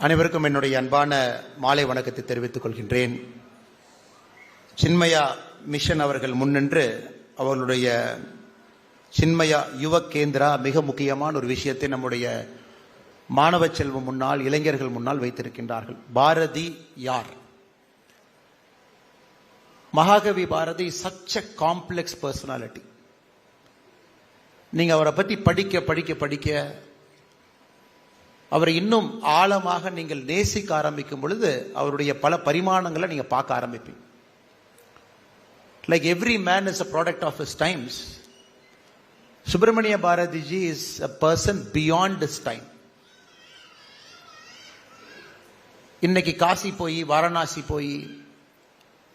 அனைவருக்கும் என்னுடைய அன்பான மாலை வணக்கத்தை தெரிவித்துக் கொள்கின்றேன். சின்மயா மிஷன் அவர்கள் முன்னின்று அவர்களுடைய சின்மயா யுவ கேந்திரா மிக முக்கியமான ஒரு விஷயத்தை நம்முடைய மாணவ செல்வம் முன்னால், இளைஞர்கள் முன்னால் வைத்திருக்கின்றார்கள். பாரதி யார்? Mahakavi Bharati such a complex personality. நீங்க அவரை பற்றி படிக்க படிக்க படிக்க அவரை இன்னும் ஆழமாக நீங்கள் நேசிக்க ஆரம்பிக்கும் பொழுது அவருடைய பல பரிமாணங்களை நீங்க பார்க்க ஆரம்பிப்பீங்க. Like every man is a product of his times. Subramania Bharati ji is a person beyond his time. இன்னைக்கு காசி போய், வாரணாசி போய்,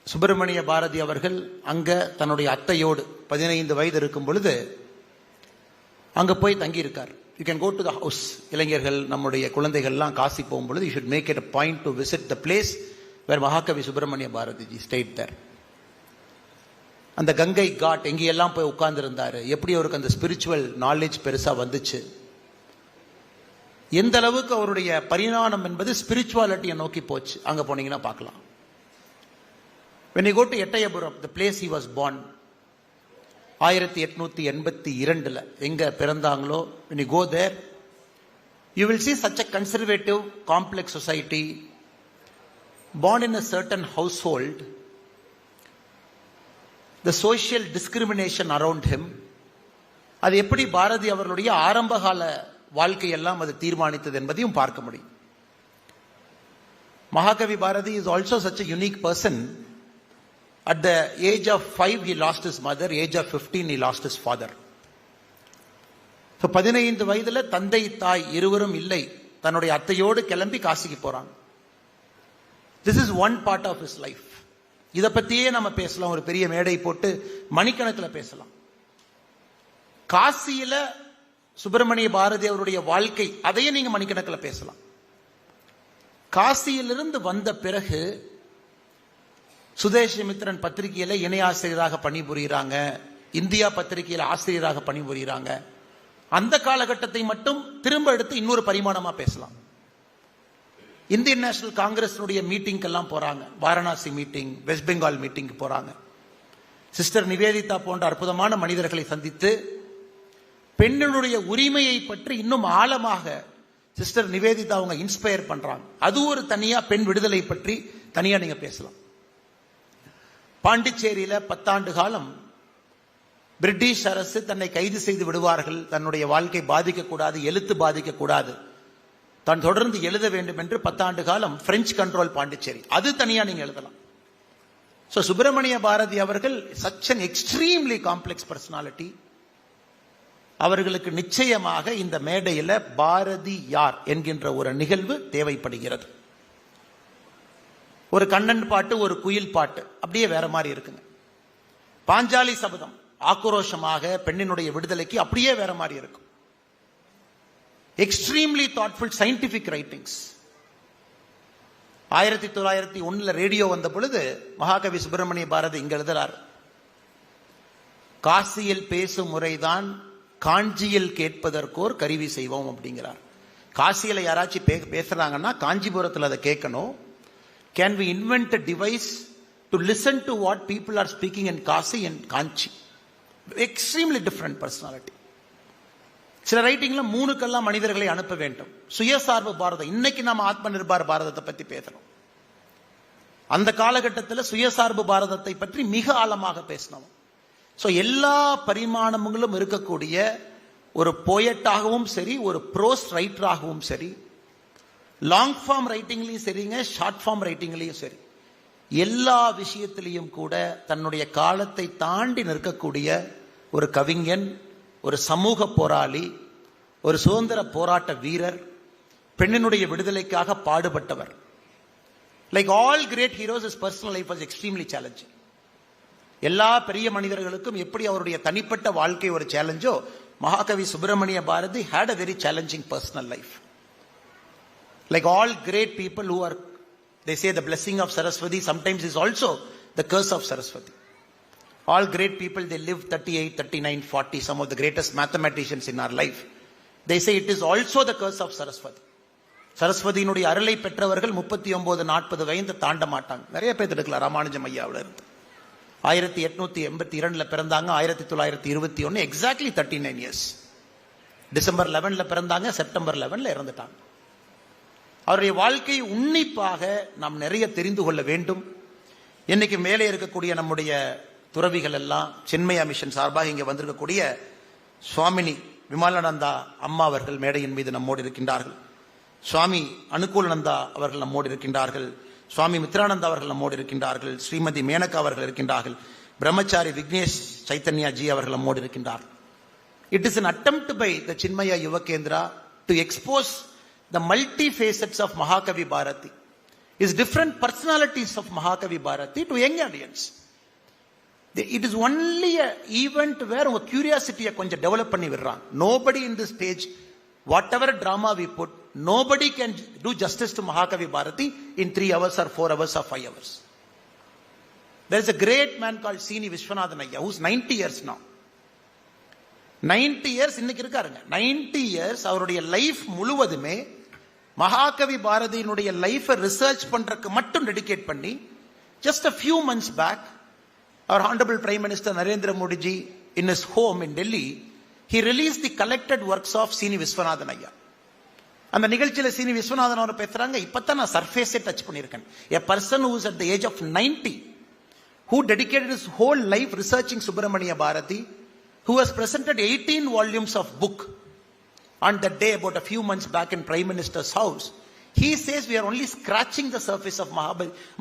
சுப்பிரமணிய பாரதி அவர்கள் அங்க தன்னுடைய அத்தையோடு 15 வயது இருக்கும் பொழுது அங்க போய் தங்கி இருக்கார். You can go to the house. இளைஞர்கள், நம்முடைய குழந்தைகள்லாம் காசி போகும்பொழுது you should make it a point to visit the place where Mahakavi Subramania Bharathiji state தேர். அந்த கங்கை காட் எங்கேயெல்லாம் போய் உட்கார்ந்து இருந்தாரு, எப்படி அவருக்கு அந்த ஸ்பிரிச்சுவல் நாலேஜ் பெருசா வந்துச்சு, எந்த அளவுக்கு அவருடைய பரிணாமம் என்பது ஸ்பிரிச்சுவாலிட்டியை நோக்கி போச்சு, அங்க போனீங்கன்னா பார்க்கலாம். When you go to Ettayapuram, the place he was born, 1882 எங்க பிறந்தாங்களோ, when you go there, you will see such a conservative, complex society, born in a certain household, the social discrimination around him. அது எப்படி பாரதி அவர்களுடைய ஆரம்பகால வாழ்க்கையெல்லாம் அது தீர்மானித்தது என்பதையும் பார்க்க முடியும். மகாகவி Bharathi is also such a unique person. At the age of 5 he lost his mother, age of 15 he lost his father. So 15 வயதுல தந்தை தாய் இருவரும் இல்லை, தன்னுடைய அத்தையோடு கிளம்பி காசிக்கு போறாங்க. This is one part of his life. இத பத்தியே நம்ம பேசலாம், ஒரு பெரிய மேடை போட்டு மணிக்கணக்கில் பேசலாம். காசியில சுப்பிரமணிய பாரதி அவருடைய வாழ்க்கை, அதையே நீங்க மணிக்கணக்கில் பேசலாம். காசியிலிருந்து வந்த பிறகு சுதேசமித்ரன் பத்திரிகையில இணை ஆசிரியராக பணிபுரிகிறாங்க, இந்தியா பத்திரிகையில ஆசிரியராக பணிபுரிகிறாங்க. அந்த காலகட்டத்தை மட்டும் திரும்ப எடுத்து இன்னொரு பரிமாணமா பேசலாம். இந்தியன் நேஷனல் காங்கிரஸ் மீட்டிங் எல்லாம் போறாங்க, Varanasi meeting, west Bengal meeting போறாங்க. சிஸ்டர் நிவேதிதா போன்ற அற்புதமான மனிதர்களை சந்தித்து பெண்களுடைய உரிமையை பற்றி இன்னும் ஆழமாக சிஸ்டர் நிவேதிதா அவங்க இன்ஸ்பயர் பண்றாங்க. அது ஒரு தனியா பெண் விடுதலை பற்றி தனியா நீங்க பேசலாம். பாண்டிச்சேரியில 10 ஆண்டு காலம் பிரிட்டிஷ் அரசு தன்னை கைது செய்து விடுவார்கள், தன்னுடைய வாழ்க்கை பாதிக்கக்கூடாது, எழுத்து பாதிக்கக்கூடாது, தான் தொடர்ந்து எழுத வேண்டும் என்று 10 ஆண்டு காலம் பிரெஞ்சு கண்ட்ரோல் பாண்டிச்சேரி, அது தனியா நீங்க எழுதலாம். சோ சுப்பிரமணிய பாரதி அவர்கள் such an extremely complex personality. அவர்களுக்கு நிச்சயமாக இந்த மேடையில பாரதி யார் என்கின்ற ஒரு நிகழ்வு தேவைப்படுகிறது. ஒரு கண்ணன் பாட்டு, ஒரு குயில் பாட்டு அப்படியே வேற மாதிரி இருக்குங்க. பாஞ்சாலி சபதம் ஆக்ரோஷமாக பெண்ணினுடைய விடுதலைக்கு அப்படியே வேற மாதிரி இருக்கும். Extremely thoughtful scientific writings. 1901 radio வந்த பொழுது மகாகவி சுப்பிரமணிய பாரதி இங்க எழுதுறார், காசியில் பேசும் முறைதான் காஞ்சியில் கேட்பதற்கோர் கருவி செய்வோம் அப்படிங்கிறார். காசியில யாராச்சும் பேசுறாங்கன்னா காஞ்சிபுரத்தில் அதை கேட்கணும். Can we invent a device to listen to what people are speaking in Kasi and Kanchi? Extremely different personality. சில ரைட்டிங்ல 3 மனிதர்களை அனுப்ப வேண்டும். சுயசார்பு பாரதம், இன்னைக்கு நாம ஆத்ம நிர்பார் பாரதத்தை பத்தி பேசணும். அந்த காலகட்டத்தில் சுயசார்பு பாரதத்தை பற்றி மிக ஆழமாக பேசணும். சோ எல்லா பரிமாணங்களும் இருக்கக்கூடிய ஒரு போயட்டாகவும் சரி, ஒரு ப்ரோஸ் ரைட்டராகவும் சரி, லாங் ஃபார்ம் ரைட்டிங்லையும் சரிங்க, ஷார்ட் ஃபார்ம் ரைட்டிங்லையும் சரி, எல்லா விஷயத்திலையும் கூட தன்னுடைய காலத்தை தாண்டி நிற்கக்கூடிய ஒரு கவிஞன், ஒரு சமூக போராளி, ஒரு சுதந்திர போராட்ட வீரர், பெண்ணினுடைய விடுதலைக்காக பாடுபட்டவர். Like all great heroes, his personal life was extremely challenging. எல்லா பெரிய மனிதர்களுக்கும் எப்படி அவருடைய தனிப்பட்ட வாழ்க்கை ஒரு சேலஞ்சோ, மகாகவி Subramaniya Bharathi had a very challenging personal life. Like all great people who are, they say the blessing of Saraswati sometimes is also the curse of Saraswati. All great people, they live 38, 39, 40, some of the greatest mathematicians in our life. They say it is also the curse of Saraswati. சரஸ்வதியினுடைய அருளை பெற்றவர்கள் 39-40 வயது தாண்ட மாட்டாங்க. நிறைய பேர் எடுக்கலாம். ராமானுஜம் ஐயாவில் இருந்து 1882 பிறந்தாங்க. 1921 எக்ஸாக்ட்லி 39 இயர்ஸ். டிசம்பர் 11 பிறந்தாங்க, செப்டம்பர் 11 இறந்துட்டாங்க. அவருடைய வாழ்க்கை உன்னிப்பாக நாம் நிறைய தெரிந்து கொள்ள வேண்டும். இன்னைக்கு மேலே இருக்கக்கூடிய நம்முடைய துறவிகள் எல்லாம் சின்மயா மிஷன் சார்பாக இங்கே வந்திருக்கக்கூடிய சுவாமினி விமலானந்தா அம்மா அவர்கள் மேடையின் மீது நம்மோடு இருக்கின்றார்கள். சுவாமி அனுகூலானந்தா அவர்கள் நம்மோடு இருக்கின்றார்கள். சுவாமி மித்ரானந்தா அவர்கள் நம்மோடு இருக்கின்றார்கள். ஸ்ரீமதி மேனகா அவர்கள் இருக்கின்றார்கள். பிரம்மச்சாரி விக்னேஷ் சைத்தன்யா ஜி அவர்கள் நம்மோடு இருக்கின்றார். It is an attempt by the Chinmaya Yuva Kendra to expose the multi-facets of Mahakavi Bharati, his different personalities of Mahakavi Bharati to young audience. It is only an event where உங்க curiosity கொஞ்சம் develop பண்ணி விடுறாங்க. Nobody in this stage, whatever drama we put, nobody can do justice to Mahakavi Bharati in 3 hours or 4 hours or 5 hours. There is a great man called Sini Vishwanathan Ayya, who's 90 years now. 90 years இன்னைக்கு இருக்காருங்க. 90 years அவருடைய life முழுவதுமே மகாகவி பாரதியினுடைய லைஃபை research பண்றதுக்கு மட்டும் dedicate பண்ணி, just a few months back, our Honorable Prime Minister Narendra Modi ji, in his home in Delhi, he released the collected works of Sini Vishwanathan Ayya. அந்த நிகழ்ச்சியில் சீனி விஸ்வநாதன் அவர் பேசுறாங்க, இப்பதான் நான் சர்ஃபேஸே டச் பண்ணியிருக்கேன். A person who is at the age of 90, who dedicated his whole life researching Subramania Bharati, who has presented 18 volumes of book on that day about a few months back in Prime Minister's house. He says we are only scratching the surface of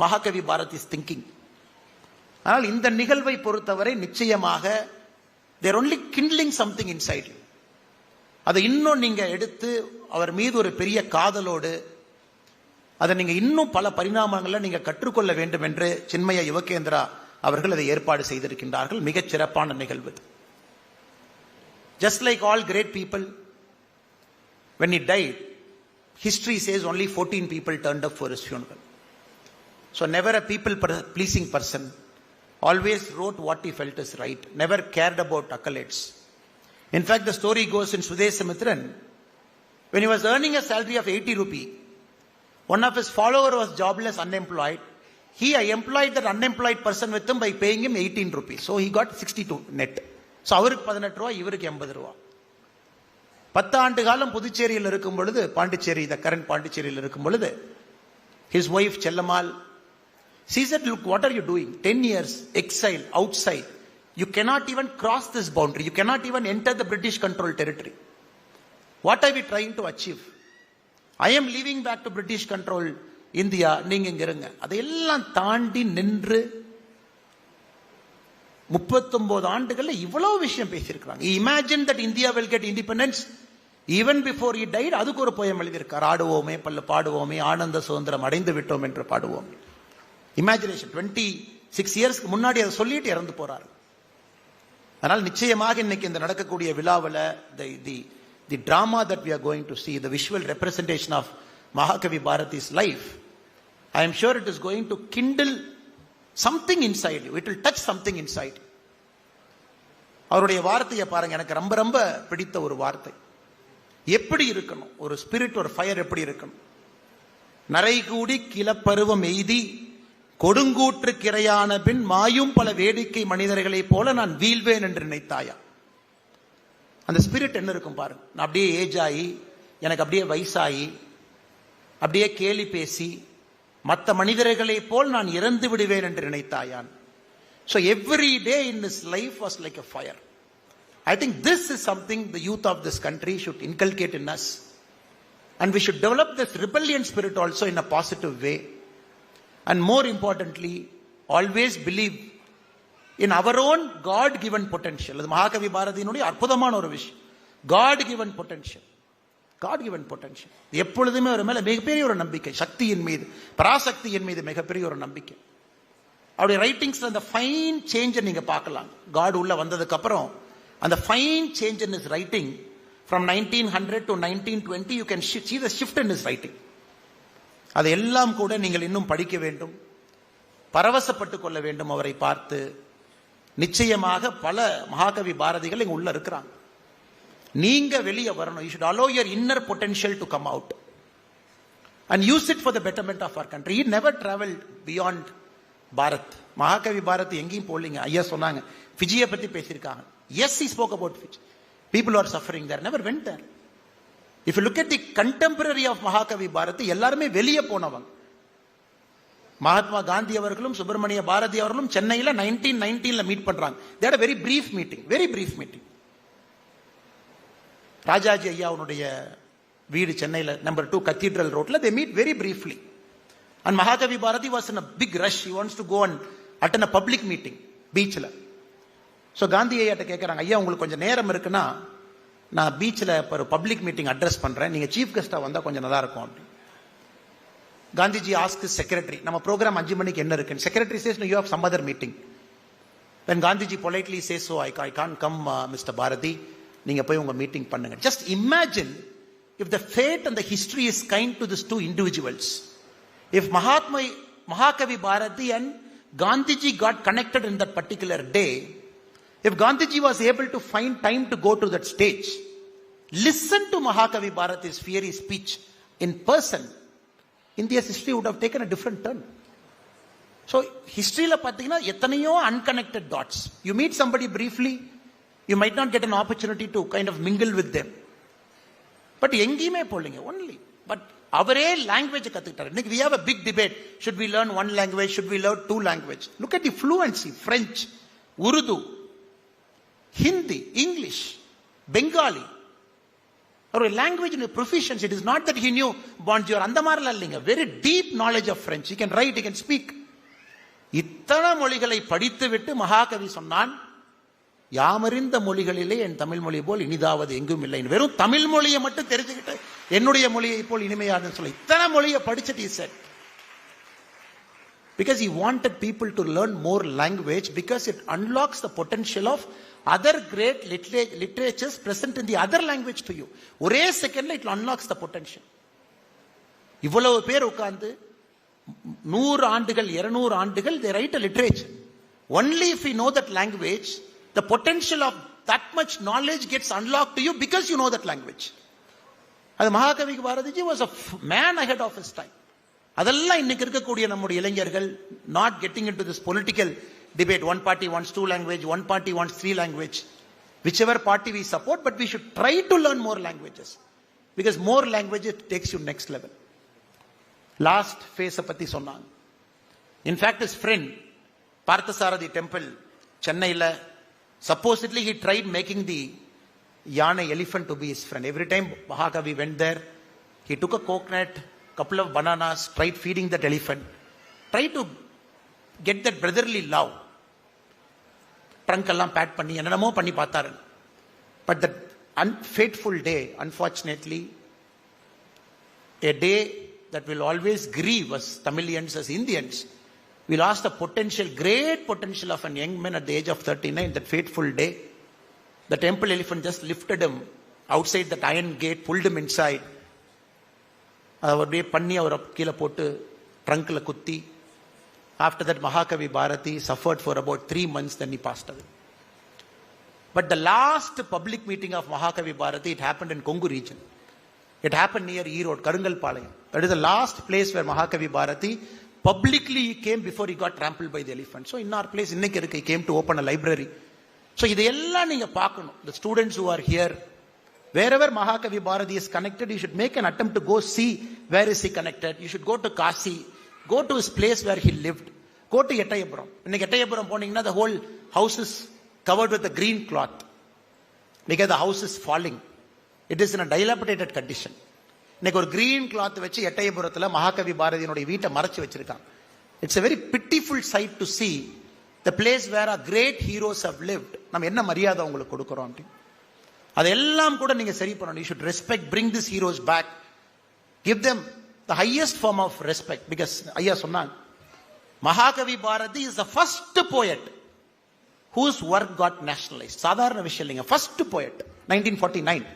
Mahakavi Bharati's thinking. ஆனால் இந்த நிகழ்வை பொறுத்தவரை நிச்சயமாக they are only kindling something inside you. அதை இன்னும் நீங்க எடுத்து அவர் மீது ஒரு பெரிய காதலோடு அதை நீங்க இன்னும் பல பரிணாமங்களை நீங்க கற்றுக்கொள்ள வேண்டும் என்று சின்மய யுவகேந்திரா அவர்கள் அதை ஏற்பாடு செய்திருக்கின்றார்கள். மிகச் சிறப்பான நிகழ்வு. Just like all great people, when he died, history says only 14 people turned up for his funeral. So never a people-pleasing person, always wrote what he felt is right, never cared about accolades. In fact, the story goes in Sudeshamitran, when he was earning a salary of 80 rupee, one of his followers was jobless, unemployed. He employed that unemployed person with him by paying him 18 rupees. So he got 62 net. So அவருக்கு 18 ரூபா, இவருக்கு 80 ரூபா. 10 ஆண்டு காலம் புதுச்சேரியில் இருக்கும் பொழுது, Pondicherry, the current பாண்டிச்சேரியில் இருக்கும் பொழுது, his wife Chellamal, she said, look, what are you doing? 10 years exile outside. You cannot even cross this boundary. You cannot even enter the British controlled territory. What are we trying to achieve? I am leaving back to British controlled India. நீங்க இங்க இருங்க. அதையெல்லாம் தாண்டி நின்று 39 ஆண்டுகள்ல இவ்வளவு விஷயம் பேசியிருக்கிறாங்க. Imagine that India will get independence. Even before he died, அதுக்கு ஒரு போயம் எழுதியிருக்கார். ஆடுவோமே பல்ல பாடுவோமே ஆனந்த சுதந்திரம் அடைந்து விட்டோம் என்று பாடுவோம். இமேஜினேஷன் 26 இயர்ஸ்க்கு முன்னாடி அதை சொல்லிட்டு இறந்து போறாரு. அதனால் நிச்சயமாக இன்னைக்கு இந்த நடக்கக்கூடிய விழாவில் the drama that we are going to see, the visual representation of Mahakavi Bharati's life, I am sure it is going to kindle something inside you. It will touch something inside you. அவருடைய வார்த்தையை பாருங்க, எனக்கு ரொம்ப ரொம்ப பிடித்த ஒரு வார்த்தை. எப்படி இருக்கணும் ஒரு ஸ்பிரிட், ஒரு ஃபயர் எப்படி இருக்கணும்? நரைகூடி கிளப்பருவம் எய்தி கொடுங்கூற்று கிரையான பின் மாயும் பல வேடிக்கை மனிதர்களைப் போல நான் வீழ்வேன் என்று நினைத்தாயா? அந்த ஸ்பிரிட் என்ன இருக்கும் பாருங்க. நான் அப்படியே ஏஜ் ஆகி, எனக்கு அப்படியே வயசாகி, அப்படியே கேலி பேசி மற்ற மனிதர்களைப் போல் நான் இறந்து விடுவேன் என்று நினைத்தாயான். So every day in his life was like a fire. I think this is something the youth of this country should inculcate in us, and we should develop this rebellion spirit also in a positive way, and more importantly always believe in our own God given potential. அது மகாகவி பாரதியினுடைய அற்புதமான ஒரு விஷயம். God given potential. God given potential. எப்பொழுதுமே ஒரு மேல மிகப்பெரிய ஒரு நம்பிக்கை, சக்தியின் மீது, பராசக்தியின் மீது மிகப்பெரிய ஒரு நம்பிக்கை. அவருடைய ரைட்டிங்ஸ்ல அந்த ஃபைன் சேஞ்சை நீங்க பார்க்கலாம். காட் உள்ள வந்ததுக்கு அப்புறம் அந்த fine change in is writing from 1900 to 1920 you can see the shift in his writing. அதையெல்லாம் கூட நீங்கள் இன்னும் படிக்க வேண்டும், பரவசப்பட்டுக் கொள்ள வேண்டும் அவரை பார்த்து. நிச்சயமாக பல மகாகவி பாரதிகள் இங்க உள்ள இருக்கிறாங்க. நீங்க வெளியே வரணும். You should allow your inner potential to come out. and use it for the betterment of our country. He never traveled beyond Bharat. Mahakavi Bharat எங்கேயும் போலீங்க. ஐயா சொன்னாங்க ஃபிஜியை பத்தி பேசியிருக்காங்க. Yes, he spoke about Fiji. People who are suffering there never went there. If you look at the contemporary of Mahakavi Bharati, எல்லாருமே வெளியே போனவங்க. மகாத்மா காந்தி அவர்களும் சுப்பிரமணிய பாரதி அவர்களும் சென்னையில் 1919 மீட் பண்றாங்க. They had a very brief meeting. Rajaji ஐயாவுடைய வீடு சென்னையில் நம்பர் 2 கத்தீட்ரல் ரோட்ல they meet very briefly. And Mahakavi Bharati was in a big rush. He wants to go and attend a public meeting பீச்ல. ஸோ காந்தி ஐயாட்ட கேட்குறாங்க, ஐயா உங்களுக்கு கொஞ்சம் நேரம் இருக்குன்னா நான் பீச்சில் இப்போ ஒரு பப்ளிக் மீட்டிங் அட்ரஸ் பண்ணுறேன், நீங்கள் சீஃப் கெஸ்ட்டாக வந்தால் கொஞ்சம் நல்லா இருக்கும் அப்படின்னு. காந்திஜி ஆஸ்க் செக்ரட்டரி, நம்ம ப்ரோக்ராம் 5 மணிக்கு என்ன இருக்குன்னு. Secretary says you have some other meeting. Then Gandhiji politely says so I can't come mister Bharati, நீங்கள் போய் உங்கள் மீட்டிங் பண்ணுங்க. Just imagine if the fate and the history is kind to this 2 individuals. If Mahakavi Bharati and Gandhiji got connected in that particular day, if Gandhiji was able to find time to go to that stage, listen to Mahakavi Bharati's fiery speech in person, India's history would have taken a different turn. So history la pathina ethaniyo unconnected dots. You meet somebody briefly, you might not get an opportunity to kind of mingle with them, but engiyume polinga only. But அவரே language கத்துக்கிட்டார். இன்னைக்கு we have a big debate, should we learn one language, should we learn 2 languages? Look at the fluency. French, Urdu, Hindi, English, Bengali. Or a language in a proficiency. It is not that he knew bonjour அந்த மாதிரிலாம் இல்லைங்க. Very deep knowledge of French. He can write, he can speak. இத்தனை மொழிகளை படித்து விட்டு மகாகவி சொன்னான், யாமறிந்த மொழிகளிலே என் தமிழ் மொழி போல் இனிதாவது எங்கும் இல்லை. வெறும் தமிழ் மொழியை மட்டும் தெரிஞ்சுக்கிட்டு என்னுடைய மொழியை போல் இனிமையாதுன்னு சொல்லி இத்தனை மொழியை படிச்சுட்டு he said. Because he wanted people to learn more language, because it unlocks the potential of other great literatures present in the other language to you. ஒரே செகண்ட்ல it unlocks the potential. இவ்வளவு பேர் உட்கார்ந்து 100 ஆண்டுகள் 200 ஆண்டுகள் they write a literature. Only if we know that language, the potential of that much knowledge gets unlocked to you because you know that language. அது Mahakavi Bharati was a man ahead of his time. அதெல்லாம் இன்னைக்கு இருக்கக்கூடிய நம்முடைய இளைஞர்கள் not getting into this political debate. One party wants 2 language, one party wants 3 language. Whichever party we support, but we should try to learn more languages, because more languages takes you next level. Last phase பத்தி சொன்னாங்க. In fact, his friend Parthasarathi temple சென்னையில, supposedly he tried making the Yana elephant to be his friend. Every time Mahakavi went there, he took a coconut, couple of bananas, tried feeding that elephant, tried to get that brotherly love. Trunk எல்லாம் back பண்ணி என்னென்னமோ பண்ணி பார்த்தாரு. But that fateful day, unfortunately, a day that will always grieve as Tamilians, as Indians, we lost the potential, great potential of a young man at the age of 39. That fateful day, the temple elephant just lifted him outside that iron gate, pulled him inside. அவருடைய பண்ணி அவரை கீழே போட்டு ட்ரங்க்ல குத்தி. After that, Mahakavi Bharati suffered for about 3 months, then he passed away. But the last public meeting of Mahakavi Bharati, it happened in Kongu region. It happened near Erode, Karungalpalayam. That is the last place where Mahakavi Bharati publicly he came before he got trampled by the elephant. So in our place, இன்னைக்கு இருக்கு, he came to open a library. So இதெல்லாம் நீங்க பார்க்கணும். The students who are here, wherever Mahakavi Bharati is connected, you should make an attempt to go see where is he connected. You should go to Kasi, go to his place where he lived. Go to Ettayapuram. இன்னைக்கு எட்டயபுரம் போனீங்கன்னா the whole house is covered with a green cloth because the house is falling. It is in a dilapidated condition. இன்னைக்கு ஒரு green cloth வச்சு எட்டயபுரத்துல மகாகவி பாரதியினுடைய வீட்டை மறைச்சு வச்சிருக்காங்க. It's a very pitiful sight to see the place where our great heroes have lived. நம்ம என்ன மரியாதை உங்களுக்கு கொடுக்கிறோம் அப்படி. அதெல்லாம் கூட நீங்க சரி பண்ணணும். You should respect, bring these heroes back, give them the highest form of respect, because ஐயா சொன்னாங்க Mahakavi Bharati is the first poet whose work got nationalized. சாதாரண விஷயம் இல்லைங்க. First poet, 1949.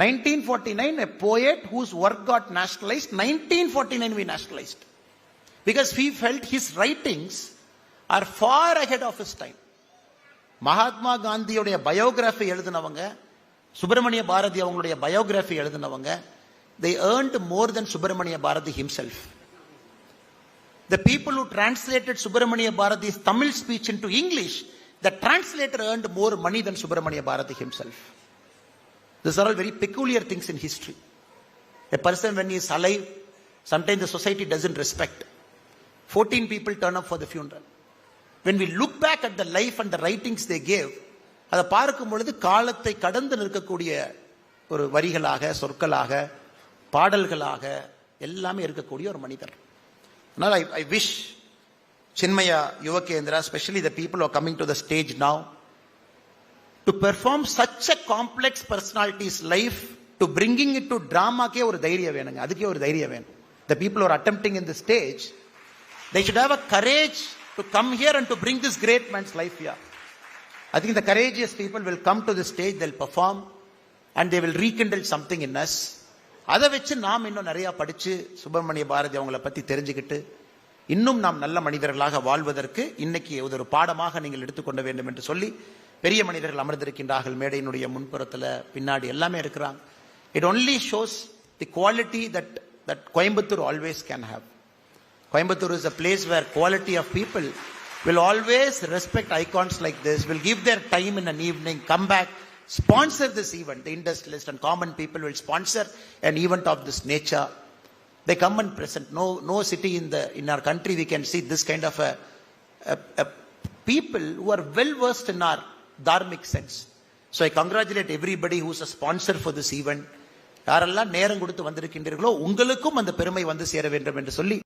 1949, a poet whose work got nationalized. 1949 we nationalized, because we felt his writings are far ahead of his time. Mahatma காந்தியுடைய biography எழுதினவங்க, Subramaniya Bharathi அவங்களுடைய biography எழுதினவங்க, they earned more than Subramania Bharati himself. The people who translated Subramania Bharati's Tamil speech into English, the translator earned more money than Subramania Bharati himself. These are all very peculiar things in history. A person, when he is alive, sometimes the society doesn't respect. 14 people turn up for the funeral. When we look back at the life and the writings they gave, அதை பார்க்கும் பொழுது காலத்தை கடந்து நிற்கக்கூடிய ஒரு வரிகளாக, சொற்களாக, பாடல்களாக எல்லாமே இருக்கக்கூடிய ஒரு மனிதர். Now I wish Chinmaya Yuvakendra, especially the people who are coming to the stage now, to perform such a complex personality's life, to bringing it to drama, ke oru dhairya venunga, adukku oru dhairya venum. The people who are attempting in the stage, they should have a courage to come here and to bring this great man's life here. I think the courageous people will come to the stage, they'll perform, and they will rekindle something in us. அதை வச்சு நாம் இன்னும் நிறைய படிச்சு சுப்பிரமணிய பாரதி அவங்களை பத்தி தெரிஞ்சுக்கிட்டு இன்னும் நாம் நல்ல மனிதர்களாக வாழ்வதற்கு இன்னைக்கு ஒரு பாடமாக நீங்கள் எடுத்துக்கொள்ள வேண்டும் என்று சொல்லி பெரிய மனிதர்கள் அமர்ந்திருக்கின்றார்கள். மேடையினுடைய முன்புறத்துல பின்னாடி எல்லாமே இருக்கிறாங்க. It only shows the quality that Coimbatore always can have. Coimbatore is a place where quality of people will always respect icons like this, will give their time in an evening, come back, sponsor this event. The industrialist and common people will sponsor an event of this nature. They come and present. No city in our country we can see this kind of a people who are well versed in our dharmic sense. So I congratulate everybody who is a sponsor for this event. யாரெல்லாம் நேரம் கொடுத்து வந்திருக்கின்றீர்களோ உங்களுக்கும் அந்த பெருமை வந்து சேர வேண்டும் என்று சொல்லி